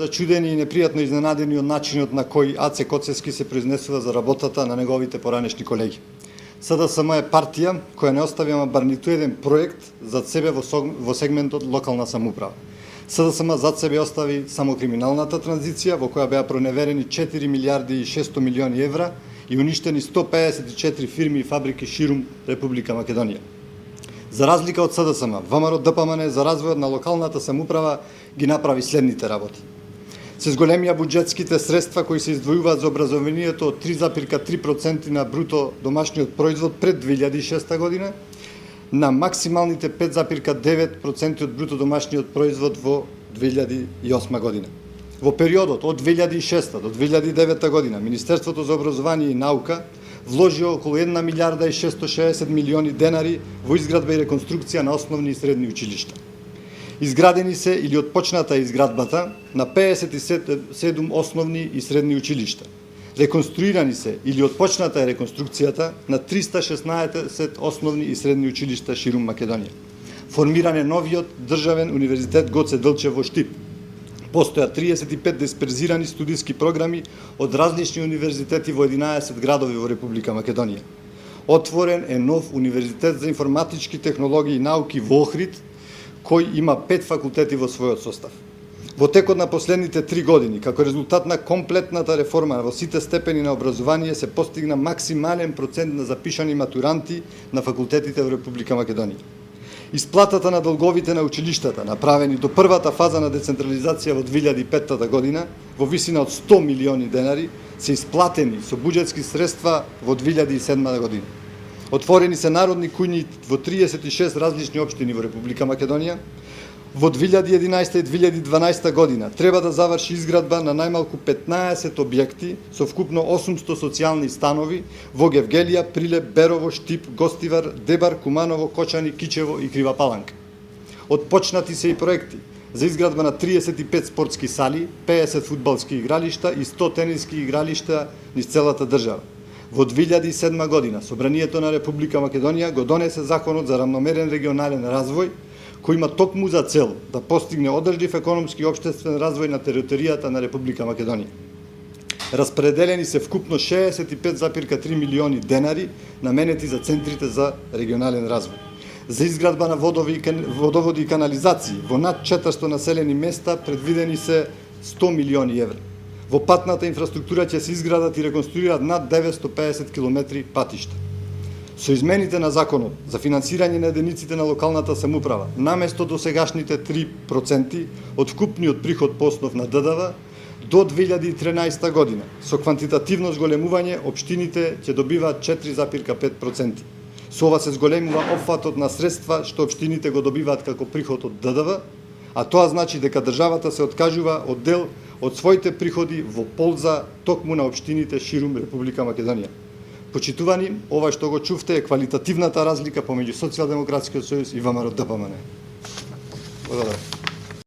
Зачудени и непријатно изненадени од начинот на кој Аце Коцевски се произнесува за работата на неговите поранешни колеги. СДСМ е партија која не остави ама бар ниту еден проект зад себе во сегментот локална самоуправа. СДСМ зад себе остави само криминалната транзиција во која беа проневерени 4 милиарди и 600 милиони евра и уништени 154 фирми и фабрики ширум Република Македонија. За разлика од СДСМ, ВМРО ДПМН за развојот на локалната самоуправа ги направи следните работи. Се зголемија буџетските средства кои се издвојуваат за образованието од 3,3% на бруто домашниот производ пред 2006 година на максималните 5,9% од бруто домашниот производ во 2008 година. Во периодот од 2006 до 2009 година Министерството за образование и наука вложи околу 1 милиарда и 660 милиони денари во изградба и реконструкција на основни и средни училишта. Изградени се или отпочната изградбата на 57 основни и средни училишта. Реконструирани се или отпочната е реконструкцијата на 316 основни и средни училишта ширум Македонија. Формиран е новиот државен универзитет Гоце Делчев во Штип. Постојат 35 дисперзирани студиски програми од различни универзитети во 11 градови во Република Македонија. Отворен е нов универзитет за информатички технологии и науки во Охрид, кој има 5 факултети во својот состав. Во текот на последните 3 години, како резултат на комплетната реформа во сите степени на образование, се постигна максимален процент на запишани матуранти на факултетите во Република Македонија. Исплатата на долговите на училиштата, направени до првата фаза на децентрализација во 2005 година, во висина од 100 милиони денари, се исплатени со буџетски средства во 2007 година. Отворени се народни куњи во 36 различни општини во Република Македонија. Во 2011 и 2012 година треба да заврши изградба на најмалку 15 објекти со вкупно 800 социјални станови во Гевгелија, Прилеп, Берово, Штип, Гостивар, Дебар, Куманово, Кочани, Кичево и Крива Паланка. Отпочнати се и проекти за изградба на 35 спортски сали, 50 фудбалски игралишта и 100 тениски игралишта низ целата држава. Во 2007 година Собранието на Република Македонија го донесе Законот за рамномерен регионален развој, кој има токму за цел да постигне одржлив економски и општествен развој на територијата на Република Македонија. Распределени се вкупно 65,3 милиони денари наменети за центрите за регионален развој. За изградба на водоводи и канализации во над 400 населени места предвидени се 100 милиони евра. Во патната инфраструктура ќе се изградат и реконструират над 950 километри патишта. Со измените на Законот за финансирање на единиците на локалната самоуправа, наместо досегашните 3% од вкупниот приход по основ на ДДВ, до 2013 година, со квантитативно зголемување, општините ќе добиваат 4,5%. Со ова се зголемува опфатот на средства што општините го добиваат како приход од ДДВ, а тоа значи дека државата се откажува од дел од своите приходи во полза токму на општините ширум Република Македонија. Почитувани, ова што го чувте е квалитативната разлика помеѓу Социјалдемократскиот сојуз и ВМРО ДПМН. Благодарам.